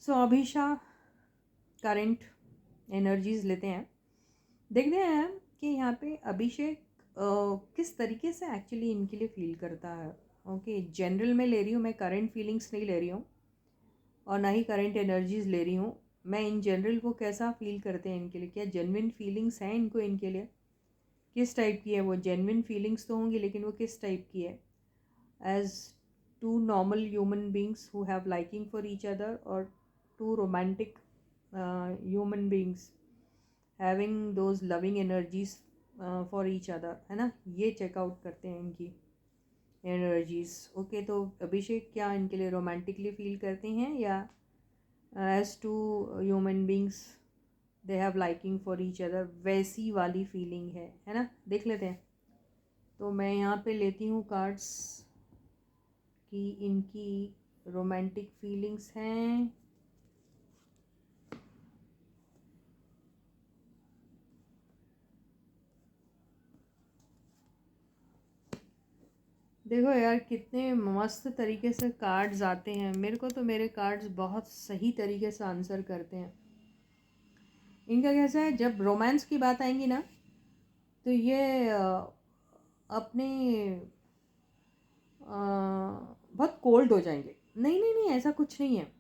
सो Abhisha current energies लेते हैं, देखते हैं कि यहाँ पे अभिषेक किस तरीके से एक्चुअली इनके लिए फील करता है। ओके, जनरल में ले रही हूँ मैं, करंट फीलिंग्स नहीं ले रही हूँ और ना ही करंट एनर्जीज ले रही हूँ। मैं इन जनरल वो कैसा फील करते हैं इनके लिए, क्या जेन्युइन फीलिंग्स हैं इनको इनके लिए, किस टाइप की है वो। जेन्युइन फीलिंग्स तो होंगी लेकिन वो किस टाइप की है। As to normal human beings who have liking for each other, और to romantic human beings having those loving energies for each other, है ना। ये चेकआउट करते हैं इनकी एनर्जीज। ओके, तो अभिषेक क्या इनके लिए रोमांटिकली फील करते हैं, या as to human beings they have liking for each other, वैसी वाली फीलिंग है ना। देख लेते हैं। तो मैं यहाँ पे लेती हूँ कार्ड्स कि इनकी रोमांटिक फीलिंग्स हैं। देखो यार, कितने मस्त तरीके से कार्ड्स आते हैं। मेरे को तो मेरे कार्ड्स बहुत सही तरीके से आंसर करते हैं। इनका कैसा है, जब रोमांस की बात आएंगी ना तो ये अपने बहुत कोल्ड हो जाएंगे। नहीं नहीं नहीं, ऐसा कुछ नहीं है।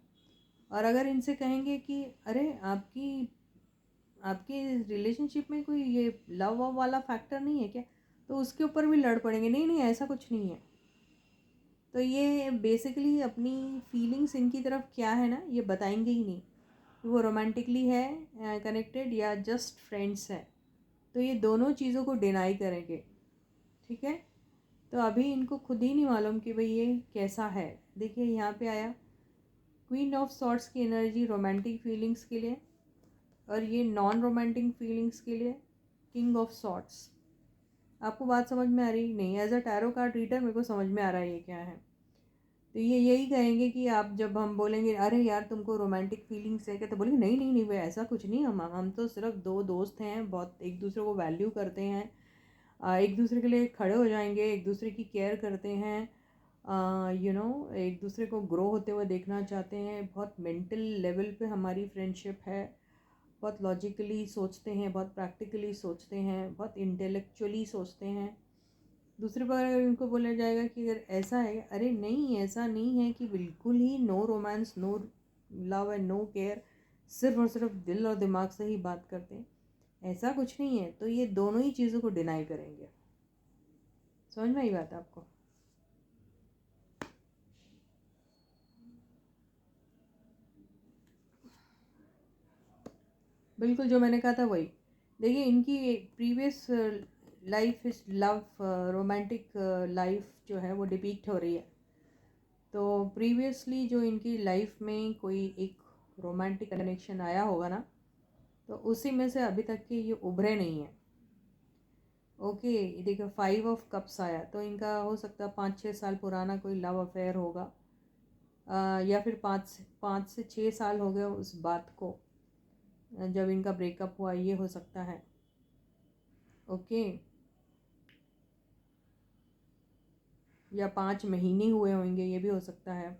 और अगर इनसे कहेंगे कि अरे आपकी आपके रिलेशनशिप में कोई ये लव वव वाला फैक्टर नहीं है क्या, तो उसके ऊपर भी लड़ पड़ेंगे। नहीं नहीं, ऐसा कुछ नहीं है। तो ये बेसिकली अपनी फीलिंग्स इनकी तरफ क्या है ना, ये बताएंगे ही नहीं कि वो रोमांटिकली है कनेक्टेड या जस्ट फ्रेंड्स है। तो ये दोनों चीज़ों को डिनाई करेंगे, ठीक है। तो अभी इनको खुद ही नहीं मालूम कि भाई ये कैसा है। देखिए यहाँ पे आया क्वीन ऑफ सॉर्ट्स की एनर्जी रोमांटिक फीलिंग्स के लिए, और ये नॉन रोमांटिक फीलिंग्स के लिए किंग ऑफ सॉर्ट्स। आपको बात समझ में आ रही? नहीं, as a tarot card reader मेरे को समझ में आ रहा है ये क्या है। तो ये यही कहेंगे कि आप जब हम बोलेंगे अरे यार तुमको रोमांटिक फीलिंग्स है क्या, तो बोलेंगे नहीं नहीं नहीं भाई, ऐसा कुछ नहीं। हम तो सिर्फ दो दोस्त हैं, बहुत एक दूसरे को वैल्यू करते हैं, एक दूसरे के लिए खड़े हो जाएंगे, एक दूसरे की केयर करते हैं, एक दूसरे को ग्रो होते हुए देखना चाहते हैं। बहुत मेंटल लेवल पे हमारी फ्रेंडशिप है, बहुत लॉजिकली सोचते हैं, बहुत प्रैक्टिकली सोचते हैं, बहुत इंटेलेक्चुअली सोचते हैं। दूसरे पर अगर इनको बोला जाएगा कि अगर ऐसा है, अरे नहीं ऐसा नहीं है कि बिल्कुल ही no romance, no love and no care, सिर्फ और सिर्फ दिल और दिमाग से ही बात करते हैं, ऐसा कुछ नहीं है। तो ये दोनों ही चीज़ों को डिनाई करेंगे। समझ में आई बात आपको? बिल्कुल जो मैंने कहा था वही। देखिए इनकी previous life is love, romantic life जो है वो डिपिक्ट हो रही है। तो प्रीवियसली जो इनकी लाइफ में कोई एक रोमांटिक कनेक्शन आया होगा ना, तो उसी में से अभी तक के ये उभरे नहीं हैं। ओके, देखो 5 ऑफ कप्स आया, तो इनका हो सकता है 5-6 साल पुराना कोई लव अफेयर होगा, या फिर 5 से 6 साल हो गए उस बात को जब इनका ब्रेकअप हुआ, ये हो सकता है। ओके, या 5 महीने हुए होंगे, ये भी हो सकता है।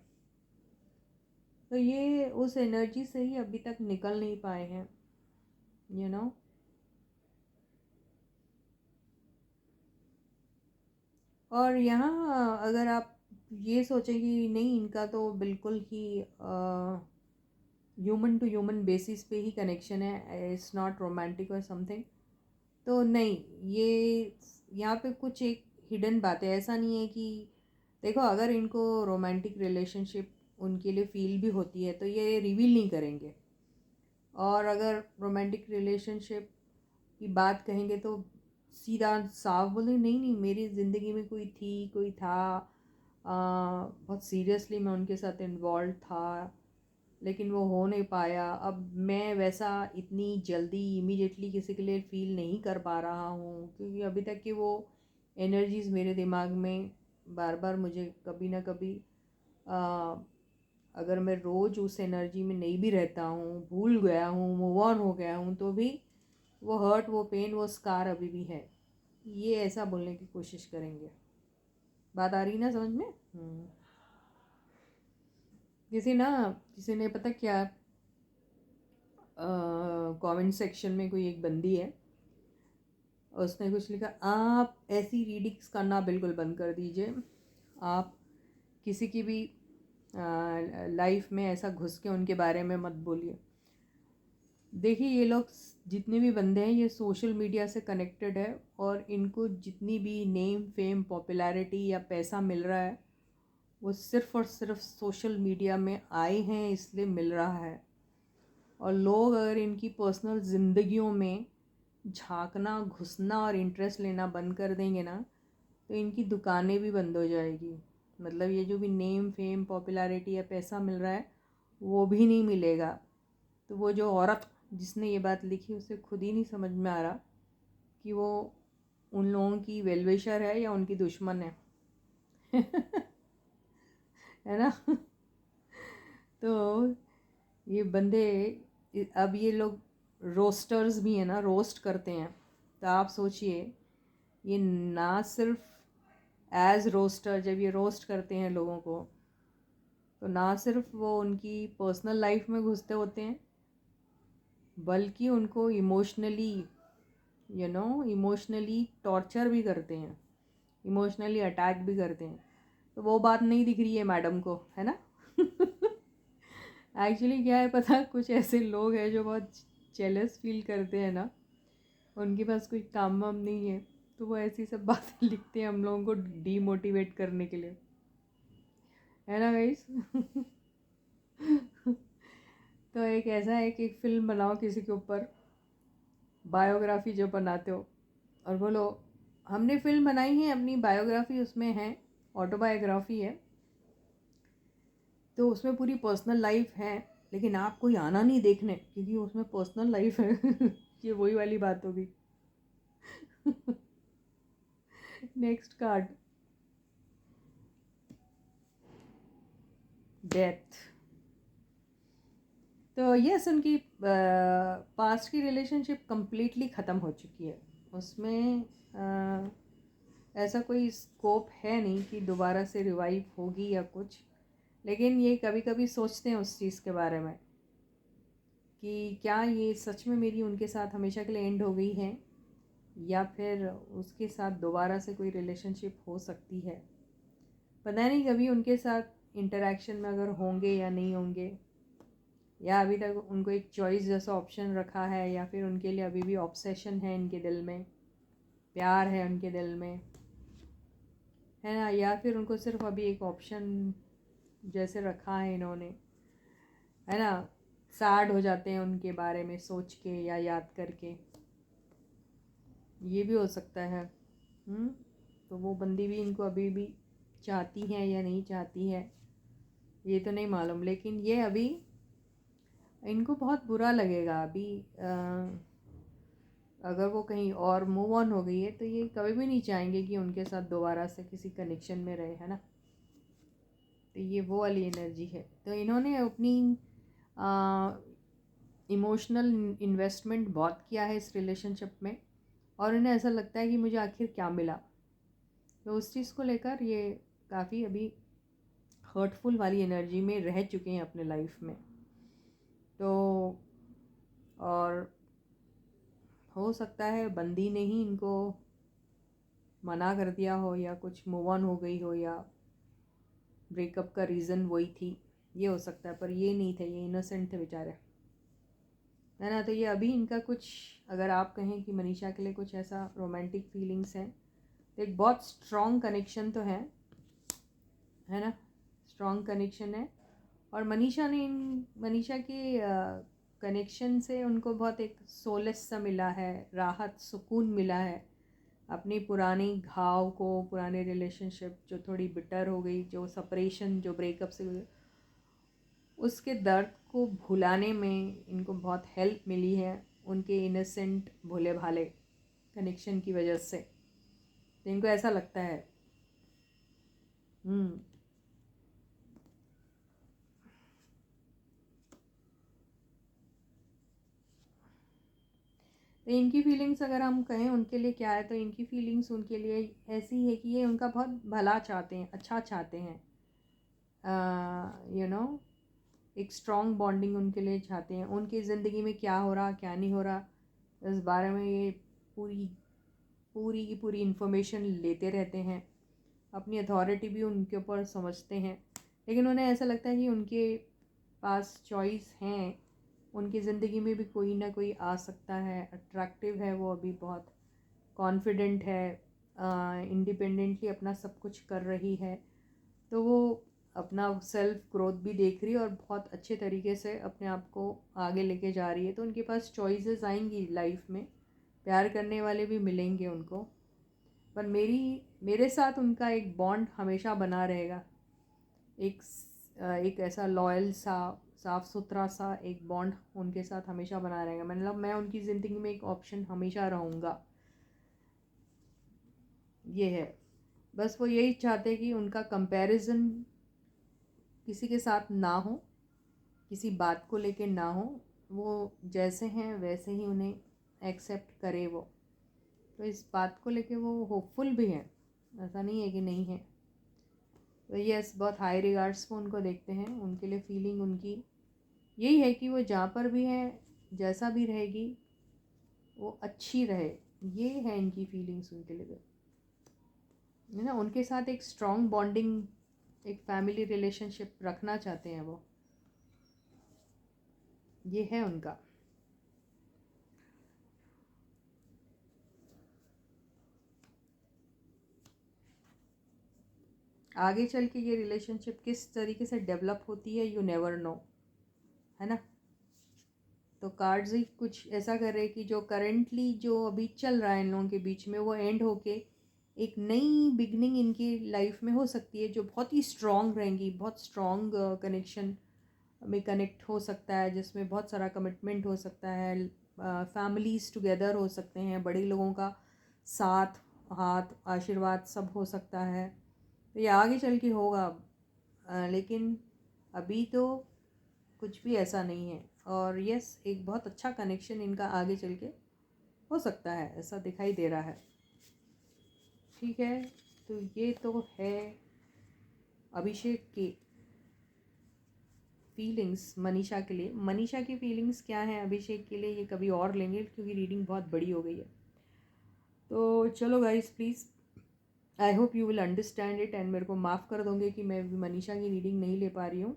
तो ये उस एनर्जी से ही अभी तक निकल नहीं पाए हैं, यू नो। और यहाँ अगर आप ये सोचें कि नहीं इनका तो बिल्कुल ही ह्यूमन टू ह्यूमन बेसिस पे ही कनेक्शन है, इट्स नॉट रोमांटिक और समथिंग, तो नहीं, ये यहाँ पे कुछ एक हिडन बात है। ऐसा नहीं है कि देखो अगर इनको रोमांटिक रिलेशनशिप उनके लिए फील भी होती है तो ये रिवील नहीं करेंगे। और अगर रोमांटिक रिलेशनशिप की बात कहेंगे तो सीधा साफ बोले नहीं नहीं, मेरी ज़िंदगी में कोई थी, कोई था, बहुत सीरियसली मैं उनके साथ इन्वॉल्व था, लेकिन वो हो नहीं पाया। अब मैं वैसा इतनी जल्दी इमीडिएटली किसी के लिए फ़ील नहीं कर पा रहा हूँ, क्योंकि अभी तक की वो एनर्जीज़ मेरे दिमाग में बार बार मुझे कभी ना कभी अगर मैं रोज़ उस एनर्जी में नहीं भी रहता हूँ, भूल गया हूँ, मूव ऑन हो गया हूँ, तो भी वो हर्ट, वो पेन, वो स्कार अभी भी है। ये ऐसा बोलने की कोशिश करेंगे। बात आ रही ना समझ में? किसी ने पता क्या कमेंट सेक्शन में कोई एक बंदी है, उसने कुछ लिखा, आप ऐसी रीडिंग्स करना बिल्कुल बंद कर दीजिए, आप किसी की भी लाइफ में ऐसा घुस के उनके बारे में मत बोलिए। देखिए, ये लोग जितने भी बंदे हैं ये सोशल मीडिया से कनेक्टेड है, और इनको जितनी भी नेम फेम पॉपुलैरिटी या पैसा मिल रहा है वो सिर्फ़ और सिर्फ सोशल मीडिया में आए हैं इसलिए मिल रहा है। और लोग अगर इनकी पर्सनल ज़िंदगियों में झांकना, घुसना और इंटरेस्ट लेना बंद कर देंगे ना, तो इनकी दुकानें भी बंद हो जाएगी। मतलब ये जो भी नेम फेम पॉपुलैरिटी या पैसा मिल रहा है वो भी नहीं मिलेगा। तो वो जो औरत जिसने ये बात लिखी उसे खुद ही नहीं समझ में आ रहा कि वो उन लोगों की वेलविशर है या उनकी दुश्मन है। है ना। तो ये बंदे, अब ये लोग रोस्टर्स भी हैं ना, रोस्ट करते हैं। तो आप सोचिए, ये ना सिर्फ एज रोस्टर जब ये रोस्ट करते हैं लोगों को, तो ना सिर्फ वो उनकी पर्सनल लाइफ में घुसते होते हैं, बल्कि उनको इमोशनली इमोशनली टॉर्चर भी करते हैं, इमोशनली अटैक भी करते हैं। तो वो बात नहीं दिख रही है मैडम को, है ना। एक्चुअली क्या है पता, कुछ ऐसे लोग हैं जो बहुत जेलस फील करते हैं ना, उनके पास कोई काम वाम नहीं है, तो वो ऐसी सब बातें लिखते हैं हम लोगों को डीमोटिवेट करने के लिए, है ना गाइस। तो एक ऐसा है कि एक फ़िल्म बनाओ किसी के ऊपर, बायोग्राफी जो बनाते हो, और बोलो हमने फ़िल्म बनाई है, अपनी बायोग्राफी उसमें है, ऑटोबायोग्राफी है, तो उसमें पूरी पर्सनल लाइफ है, लेकिन आप कोई आना नहीं देखने क्योंकि उसमें पर्सनल लाइफ है। ये वही वाली बात होगी। Next card, death. तो यस, उनकी पास्ट की रिलेशनशिप कम्प्लीटली ख़त्म हो चुकी है। उसमें ऐसा कोई स्कोप है नहीं कि दोबारा से रिवाइव होगी या कुछ, लेकिन ये कभी कभी सोचते हैं उस चीज़ के बारे में कि क्या ये सच में मेरी उनके साथ हमेशा के लिए एंड हो गई है, या फिर उसके साथ दोबारा से कोई रिलेशनशिप हो सकती है। पता नहीं कभी उनके साथ इंटरेक्शन में अगर होंगे या नहीं होंगे, या अभी तक उनको एक चॉइस जैसा ऑप्शन रखा है, या फिर उनके लिए अभी भी ऑब्सेशन है इनके दिल में, प्यार है उनके दिल में, है ना, या फिर उनको सिर्फ अभी एक ऑप्शन जैसे रखा है इन्होंने, है ना। सैड हो जाते हैं उनके बारे में सोच के या याद करके, ये भी हो सकता है। तो वो बंदी भी इनको अभी भी चाहती है या नहीं चाहती है ये तो नहीं मालूम, लेकिन ये अभी इनको बहुत बुरा लगेगा अभी। अगर वो कहीं और मूव ऑन हो गई है तो ये कभी भी नहीं चाहेंगे कि उनके साथ दोबारा से किसी कनेक्शन में रहे, है ना। तो ये वो वाली एनर्जी है। तो इन्होंने अपनी इमोशनल इन्वेस्टमेंट बहुत किया है इस रिलेशनशिप में, और इन्हें ऐसा लगता है कि मुझे आखिर क्या मिला। तो उस चीज़ को लेकर ये काफ़ी अभी हर्टफुल वाली एनर्जी में रह चुके हैं अपने लाइफ में। तो और हो सकता है बंदी ने ही इनको मना कर दिया हो, या कुछ मूव ऑन हो गई हो, या ब्रेकअप का रीज़न वही थी, ये हो सकता है। पर ये नहीं थे, ये इनोसेंट थे बेचारे, है ना। तो ये अभी इनका कुछ, अगर आप कहें कि मनीषा के लिए कुछ ऐसा रोमांटिक फीलिंग्स हैं, तो एक बहुत स्ट्रॉन्ग कनेक्शन तो है ना, स्ट्रॉन्ग कनेक्शन है। और मनीषा के कनेक्शन से उनको बहुत एक सोलेस सा मिला है, राहत सुकून मिला है अपनी पुरानी घाव को, पुराने रिलेशनशिप जो थोड़ी बिटर हो गई, जो सेपरेशन, जो ब्रेकअप से हुई, उसके दर्द को भुलाने में इनको बहुत हेल्प मिली है उनके इनोसेंट भोले भाले कनेक्शन की वजह से। तो इनको ऐसा लगता है। तो इनकी फीलिंग्स अगर हम कहें उनके लिए क्या है, तो इनकी फीलिंग्स उनके लिए ऐसी है कि ये उनका बहुत भला चाहते हैं, अच्छा चाहते हैं, यू नो एक स्ट्रॉन्ग बॉन्डिंग उनके लिए चाहते हैं। उनकी ज़िंदगी में क्या हो रहा क्या नहीं हो रहा इस बारे में ये पूरी पूरी की पूरी इन्फॉर्मेशन लेते रहते हैं। अपनी अथॉरिटी भी उनके ऊपर समझते हैं, लेकिन उन्हें ऐसा लगता है कि उनके पास चॉइस हैं। उनकी ज़िंदगी में भी कोई ना कोई आ सकता है, अट्रैक्टिव है, वो अभी बहुत कॉन्फिडेंट है, इंडिपेंडेंटली अपना सब कुछ कर रही है। तो वो अपना सेल्फ ग्रोथ भी देख रही है और बहुत अच्छे तरीके से अपने आप को आगे लेके जा रही है। तो उनके पास चॉइसेस आएंगी लाइफ में, प्यार करने वाले भी मिलेंगे उनको, पर मेरे साथ उनका एक बॉन्ड हमेशा बना रहेगा। एक ऐसा लॉयल सा, साफ़ सुथरा सा एक बॉन्ड उनके साथ हमेशा बना रहेगा। मतलब मैं उनकी ज़िंदगी में एक ऑप्शन हमेशा रहूँगा। ये है, बस वो यही चाहते कि उनका कंपैरिजन किसी के साथ ना हो, किसी बात को लेके ना हो। वो जैसे हैं वैसे ही उन्हें एक्सेप्ट करे वो। तो इस बात को लेके वो होपफुल भी हैं, ऐसा नहीं है कि नहीं है। तो यस, बहुत हाई रिगार्ड्स को उनको देखते हैं। उनके लिए फीलिंग उनकी यही है कि वो जहाँ पर भी है, जैसा भी रहेगी, वो अच्छी रहे। ये है इनकी फीलिंग्स उनके लिए, है ना। उनके साथ एक स्ट्रॉन्ग बॉन्डिंग, एक फैमिली रिलेशनशिप रखना चाहते हैं वो। ये है उनका। आगे चल के ये रिलेशनशिप किस तरीके से डेवलप होती है, यू नेवर नो, है ना। तो कार्ड्स ही कुछ ऐसा कर रहे कि जो करेंटली जो अभी चल रहा है इन लोगों के बीच में, वो एंड होके एक नई बिगनिंग इनकी लाइफ में हो सकती है, जो बहुत ही स्ट्रॉन्ग रहेंगी। बहुत स्ट्रॉन्ग कनेक्शन में कनेक्ट हो सकता है, जिसमें बहुत सारा कमिटमेंट हो सकता है, फैमिलीज़ टुगेदर हो सकते हैं, बड़े लोगों का साथ, हाथ, आशीर्वाद सब हो सकता है। तो ये आगे चल के होगा, लेकिन अभी तो कुछ भी ऐसा नहीं है। और यस, एक बहुत अच्छा कनेक्शन इनका आगे चल के हो सकता है, ऐसा दिखाई दे रहा है। ठीक है, तो ये तो है अभिषेक की फीलिंग्स मनीषा के लिए। मनीषा की फीलिंग्स क्या हैं अभिषेक के लिए, ये कभी और लेंगे, क्योंकि रीडिंग बहुत बड़ी हो गई है। तो चलो guys, please, I hope you will understand it and मेरे को माफ़ कर दोगे कि मैं मनीषा की रीडिंग नहीं ले पा रही हूँ।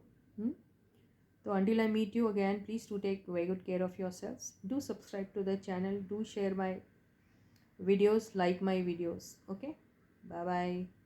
So until I meet you again, please do take very good care of yourselves. Do subscribe to the channel. Do share my videos, like my videos. Okay? Bye bye.